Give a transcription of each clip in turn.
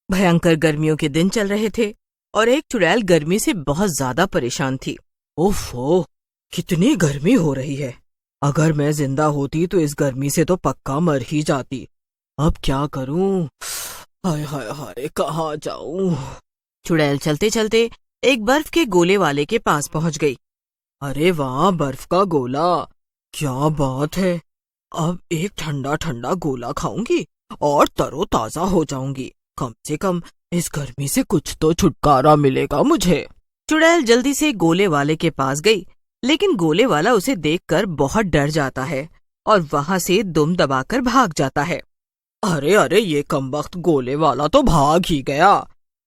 भयंकर गर्मियों के दिन चल रहे थे और एक चुड़ैल गर्मी से बहुत ज्यादा परेशान थी। ओफो, कितनी गर्मी हो रही है। अगर मैं जिंदा होती तो इस गर्मी से तो पक्का मर ही जाती। अब क्या करूं? हाय हाय हाय, कहाँ जाऊं? चुड़ैल चलते चलते एक बर्फ के गोले वाले के पास पहुंच गई। अरे वाह, बर्फ का गोला, क्या बात है। अब एक ठंडा ठंडा गोला खाऊंगी और तरोताजा हो जाऊंगी। कम से कम इस गर्मी से कुछ तो छुटकारा मिलेगा मुझे। चुड़ैल जल्दी से गोले वाले के पास गई, लेकिन गोले वाला उसे देखकर बहुत डर जाता है और वहां से दुम दबाकर भाग जाता है। अरे अरे, ये कमबख्त गोले वाला तो भाग ही गया।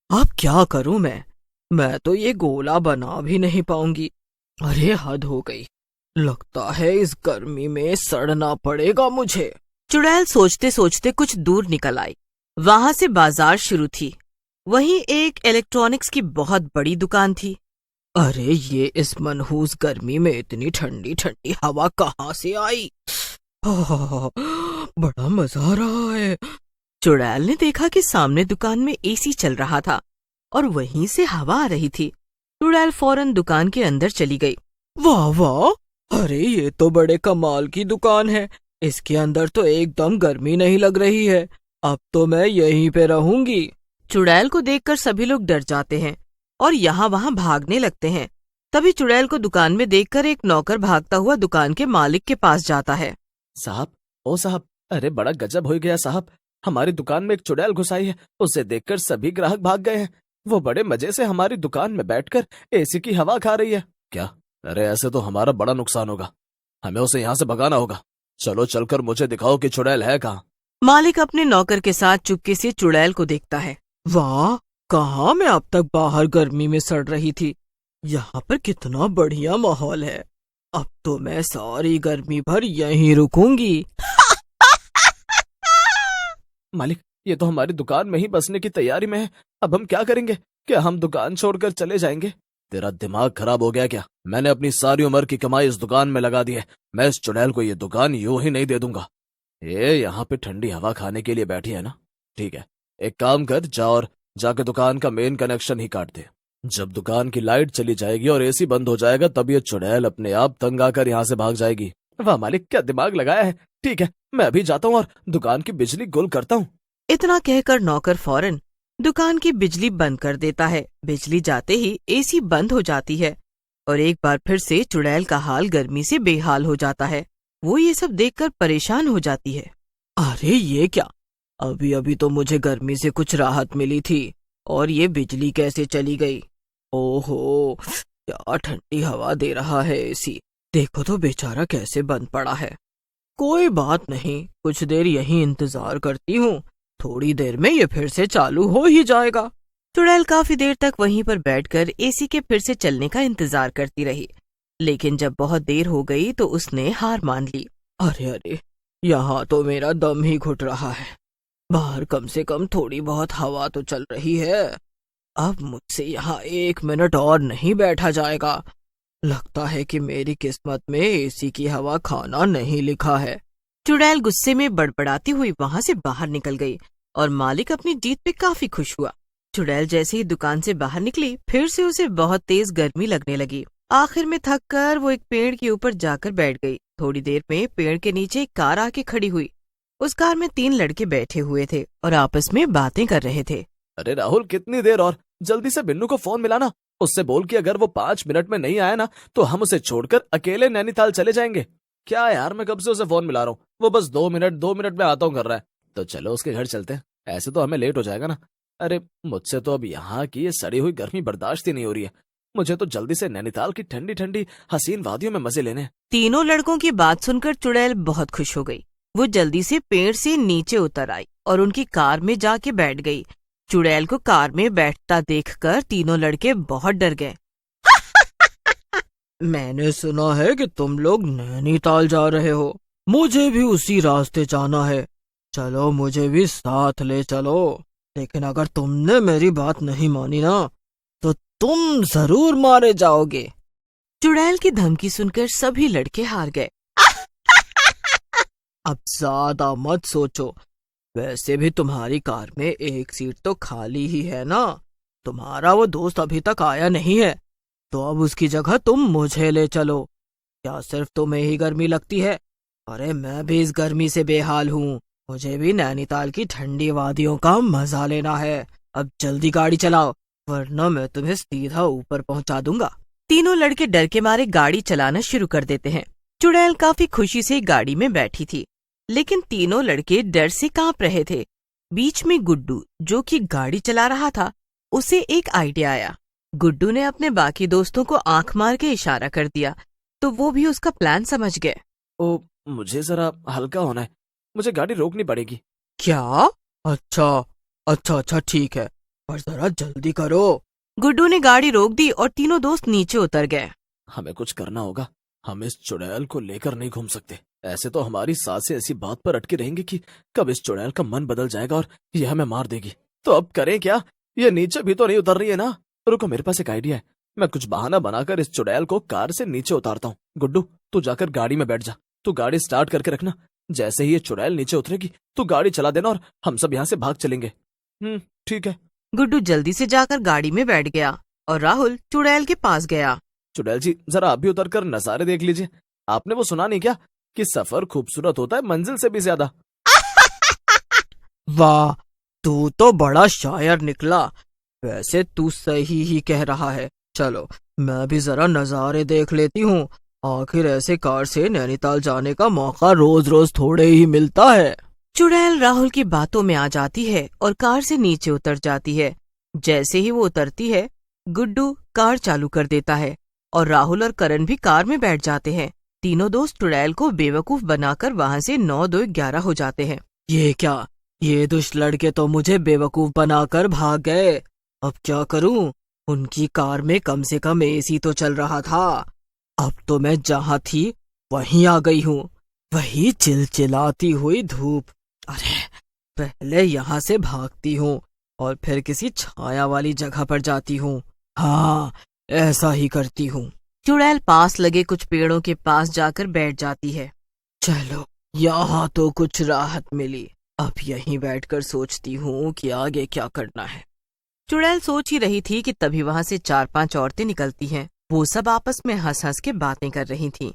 अब क्या करूं मैं तो ये गोला बना भी नहीं पाऊंगी। अरे हद हो गई, लगता है इस गर्मी में सड़ना पड़ेगा मुझे। चुड़ैल सोचते सोचते कुछ दूर निकल आई। वहां से बाजार शुरू थी। वहीं एक इलेक्ट्रॉनिक्स की बहुत बड़ी दुकान थी। अरे ये इस मनहूस गर्मी में इतनी ठंडी ठंडी हवा कहाँ से आई? बड़ा मजा आ रहा है। चुड़ैल ने देखा कि सामने दुकान में एसी चल रहा था और वहीं से हवा आ रही थी। चुड़ैल फौरन दुकान के अंदर चली गई। वाह वाह, अरे ये तो बड़े कमाल की दुकान है। इसके अंदर तो एकदम गर्मी नहीं लग रही है। अब तो मैं यहीं पे रहूंगी। चुड़ैल को देखकर सभी लोग डर जाते हैं और यहाँ वहाँ भागने लगते हैं। तभी चुड़ैल को दुकान में देखकर एक नौकर भागता हुआ दुकान के मालिक के पास जाता है। साहब, ओ साहब, अरे बड़ा गजब हो गया साहब। हमारी दुकान में एक चुड़ैल घुस आई है। उसे देखकर सभी ग्राहक भाग गए हैं। वो बड़े मजे से हमारी दुकान में बैठकर एसी की हवा खा रही है। क्या? अरे ऐसे तो हमारा बड़ा नुकसान होगा। हमें उसे यहाँ से भगाना होगा। चलो चलकर मुझे दिखाओ कि चुड़ैल है कहाँ। मालिक अपने नौकर के साथ चुपके से चुड़ैल को देखता है। वाह, कहाँ मैं अब तक बाहर गर्मी में सड़ रही थी। यहाँ पर कितना बढ़िया माहौल है। अब तो मैं सारी गर्मी भर यहीं रुकूंगी। मालिक, ये तो हमारी दुकान में ही बसने की तैयारी में है। अब हम क्या करेंगे? क्या हम दुकान छोड़कर चले जाएंगे? तेरा दिमाग खराब हो गया क्या? मैंने अपनी सारी उम्र की कमाई इस दुकान में लगा दी है। मैं इस चुड़ैल को ये दुकान यूं ही नहीं दे दूंगा। ये यहाँ पे ठंडी हवा खाने के लिए बैठी है ना? ठीक है, एक काम कर, जा और जाके दुकान का मेन कनेक्शन ही काट दे। जब दुकान की लाइट चली जाएगी और एसी बंद हो जाएगा, तब ये चुड़ैल अपने आप तंग आकर यहाँ से भाग जाएगी। वाह मालिक, क्या दिमाग लगाया है। ठीक है, मैं अभी जाता हूँ और दुकान की बिजली गुल करता हूँ। इतना कहकर नौकर फौरन दुकान की बिजली बंद कर देता है। बिजली जाते ही एसी बंद हो जाती है और एक बार फिर से चुड़ैल का हाल गर्मी से बेहाल हो जाता है। वो ये सब देखकर परेशान हो जाती है। अरे ये क्या, अभी अभी तो मुझे गर्मी से कुछ राहत मिली थी और ये बिजली कैसे चली गई? ओहो, क्या ठंडी हवा दे रहा है एसी। देखो तो बेचारा कैसे बंद पड़ा है। कोई बात नहीं, कुछ देर यहीं इंतजार करती हूँ। थोड़ी देर में ये फिर से चालू हो ही जाएगा। चुड़ैल काफी देर तक वहीं पर बैठकर एसी के फिर से चलने का इंतजार करती रही, लेकिन जब बहुत देर हो गई तो उसने हार मान ली। अरे अरे, यहाँ तो मेरा दम ही घुट रहा है। बाहर कम से कम थोड़ी बहुत हवा तो चल रही है। अब मुझसे यहाँ 1 मिनट और नहीं बैठा जाएगा। लगता है कि मेरी किस्मत में एसी की हवा खाना नहीं लिखा है। चुड़ैल गुस्से में बड़बड़ाती हुई वहां से बाहर निकल गई और मालिक अपनी जीत पे काफी खुश हुआ। चुड़ैल जैसे ही दुकान से बाहर निकली, फिर से उसे बहुत तेज गर्मी लगने लगी। आखिर में थक कर वो एक पेड़ के ऊपर जाकर बैठ गई। थोड़ी देर में पेड़ के नीचे एक कार आके खड़ी हुई। उस कार में 3 लड़के बैठे हुए थे और आपस में बातें कर रहे थे। अरे राहुल, कितनी देर और? जल्दी से बिन्नू को फोन मिलाना। उससे बोल कि अगर वो 5 मिनट में नहीं आया ना, तो हम उसे छोड़कर अकेले नैनीताल चले जाएंगे। क्या यार, मैं कब से उसे फोन मिला रहा हूँ, वो बस 2 मिनट में आता हूँ कर रहा है। तो चलो उसके घर चलते हैं, ऐसे तो हमें लेट हो जाएगा ना। अरे मुझसे तो अब यहाँ की ये सड़ी हुई गर्मी बर्दाश्त ही नहीं हो रही है। मुझे तो जल्दी से नैनीताल की ठंडी ठंडी हसीन वादियों में मजे लेने हैं। तीनों लड़कों की बात सुनकर चुड़ैल बहुत खुश हो गई। वो जल्दी से पेड़ से नीचे उतर आई और उनकी कार में जाके बैठ गई। चुड़ैल को कार में बैठता देखकर तीनों लड़के बहुत डर गए। मैंने सुना है कि तुम लोग नैनीताल जा रहे हो। मुझे भी उसी रास्ते जाना है। चलो मुझे भी साथ ले चलो। लेकिन अगर तुमने मेरी बात नहीं मानी ना, तो तुम जरूर मारे जाओगे। चुड़ैल की धमकी सुनकर सभी लड़के हार गए। अब ज्यादा मत सोचो, वैसे भी तुम्हारी कार में एक सीट तो खाली ही है ना। तुम्हारा वो दोस्त अभी तक आया नहीं है, तो अब उसकी जगह तुम मुझे ले चलो। क्या सिर्फ तुम्हें ही गर्मी लगती है? अरे मैं भी इस गर्मी से बेहाल हूँ। मुझे भी नैनीताल की ठंडी वादियों का मजा लेना है। अब जल्दी गाड़ी चलाओ, वरना मैं तुम्हें सीधा ऊपर पहुंचा दूंगा। तीनों लड़के डर के मारे गाड़ी चलाना शुरू कर देते हैं। चुड़ैल काफी खुशी से गाड़ी में बैठी थी, लेकिन तीनों लड़के डर से कांप रहे थे। बीच में गुड्डू, जो कि गाड़ी चला रहा था, उसे एक आइडिया आया। गुड्डू ने अपने बाकी दोस्तों को आंख मार के इशारा कर दिया, तो वो भी उसका प्लान समझ गए। ओ, मुझे जरा हल्का होना है, मुझे गाड़ी रोकनी पड़ेगी। क्या? अच्छा ठीक है, पर जरा जल्दी करो। गुड्डू ने गाड़ी रोक दी और तीनों दोस्त नीचे उतर गए। हमें कुछ करना होगा, हम इस चुड़ैल को लेकर नहीं घूम सकते। ऐसे तो हमारी सांसें ऐसी बात पर अटकी रहेंगी कि कब इस चुड़ैल का मन बदल जाएगा और यह हमें मार देगी। तो अब करें क्या? ये नीचे भी तो नहीं उतर रही है ना। रुको, मेरे पास एक आइडिया है। मैं कुछ बहाना बनाकर इस चुड़ैल को कार से नीचे उतारता हूँ। गुड्डू, तू जाकर गाड़ी में बैठ जा। तू गाड़ी स्टार्ट करके रखना। जैसे ही ये चुड़ैल नीचे उतरेगी तू गाड़ी चला देना और हम सब यहाँ से भाग चलेंगे। ठीक है। गुड्डू जल्दी से जाकर गाड़ी में बैठ गया और राहुल चुड़ैल के पास गया। चुड़ैल जी, जरा आप भी उतर कर नजारे देख लीजिए। आपने वो सुना नहीं क्या कि सफर खूबसूरत होता है मंजिल से भी ज्यादा। वाह, तू तो बड़ा शायर निकला। वैसे तू सही ही कह रहा है। चलो मैं भी जरा नजारे देख लेती हूँ। आखिर ऐसे कार से नैनीताल जाने का मौका रोज रोज थोड़े ही मिलता है। चुड़ैल राहुल की बातों में आ जाती है और कार से नीचे उतर जाती है। जैसे ही वो उतरती है, गुड्डू कार चालू कर देता है और राहुल और करण भी कार में बैठ जाते हैं। तीनों दोस्त चुड़ैल को बेवकूफ बनाकर वहाँ से 9-2-11 हो जाते हैं। ये क्या? ये दुष्ट लड़के तो मुझे बेवकूफ बनाकर भाग गए। अब क्या करूं? उनकी कार में कम से कम एसी तो चल रहा था। अब तो मैं जहाँ थी वहीं आ गई हूँ। वही चिलचिलाती हुई धूप। अरे पहले यहाँ से भागती हूँ और फिर किसी छाया वाली जगह पर जाती हूँ। हाँ, ऐसा ही करती हूँ। चुड़ैल पास लगे कुछ पेड़ों के पास जाकर बैठ जाती है। चलो, यहाँ तो कुछ राहत मिली। अब यहीं बैठकर सोचती हूँ कि आगे क्या करना है। चुड़ैल सोच ही रही थी कि तभी वहाँ से 4-5 औरतें निकलती हैं। वो सब आपस में हंस हंस के बातें कर रही थीं।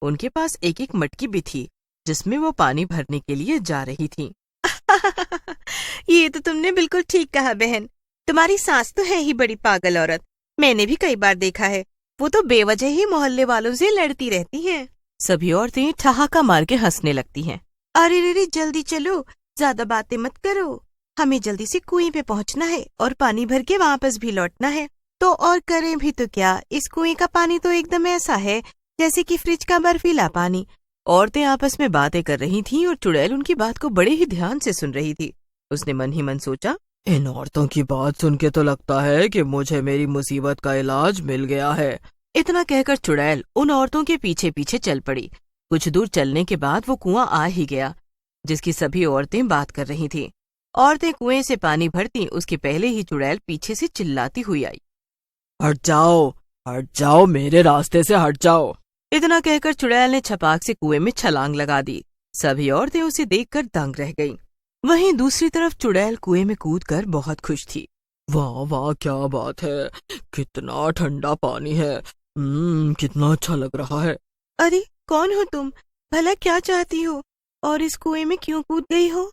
उनके पास एक एक मटकी भी थी, जिसमें वो पानी भरने के लिए जा रही थीं। ये तो तुमने बिल्कुल ठीक कहा बहन। तुम्हारी सास तो है ही बड़ी पागल औरत। मैंने भी कई बार देखा है, वो तो बेवजह ही मोहल्ले वालों से लड़ती रहती हैं। सभी औरतें ठहाका मार के हंसने लगती हैं। अरे रे, जल्दी चलो, ज्यादा बातें मत करो। हमें जल्दी से कुएं पे पहुंचना है और पानी भर के वापस भी लौटना है। तो और करें भी तो क्या, इस कुएं का पानी तो एकदम ऐसा है जैसे कि फ्रिज का बर्फीला पानी। औरतें आपस में बातें कर रही थीं और चुड़ैल उनकी बात को बड़े ही ध्यान से सुन रही थी। उसने मन ही मन सोचा, इन औरतों की बात सुन के तो लगता है कि मुझे मेरी मुसीबत का इलाज मिल गया है। इतना कहकर चुड़ैल उन औरतों के पीछे पीछे चल पड़ी। कुछ दूर चलने के बाद वो कुआं आ ही गया, जिसकी सभी औरतें बात कर रही थीं। औरतें कुएं से पानी भरती, उसके पहले ही चुड़ैल पीछे से चिल्लाती हुई आई। हट जाओ, मेरे रास्ते से हट जाओ। इतना कहकर चुड़ैल ने छपाक से कुएं में छलांग लगा दी। सभी औरतें उसे देखकर दंग रह गईं। वहीं दूसरी तरफ चुड़ैल कुएं में कूदकर बहुत खुश थी। वाह वाह, क्या बात है, कितना ठंडा पानी है। कितना अच्छा लग रहा है। अरे कौन हो तुम? भला क्या चाहती हो और इस कुएं में क्यों कूद गई हो?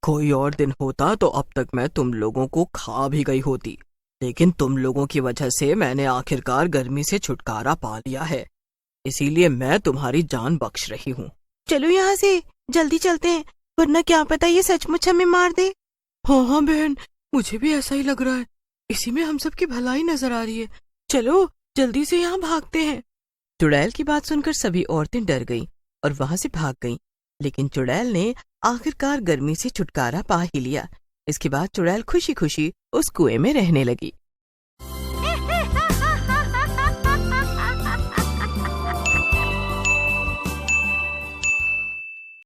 कोई और दिन होता तो अब तक मैं तुम लोगों को खा भी गई होती, लेकिन तुम लोगों की वजह से मैंने आखिरकार गर्मी से छुटकारा पा लिया है। इसीलिए मैं तुम्हारी जान बख्श रही हूँ। चलो यहाँ से जल्दी चलते हैं, वरना क्या पता ये सचमुच हमें मार दे। हाँ बहन, मुझे भी ऐसा ही लग रहा है। इसी में हम सबकी भलाई नजर आ रही है। चलो जल्दी से यहाँ भागते हैं। चुड़ैल की बात सुनकर सभी औरतें डर गईं और वहां से भाग गईं। लेकिन चुड़ैल ने आखिरकार गर्मी से छुटकारा पा ही लिया। इसके बाद चुड़ैल खुशी खुशी उस कुएं में रहने लगी।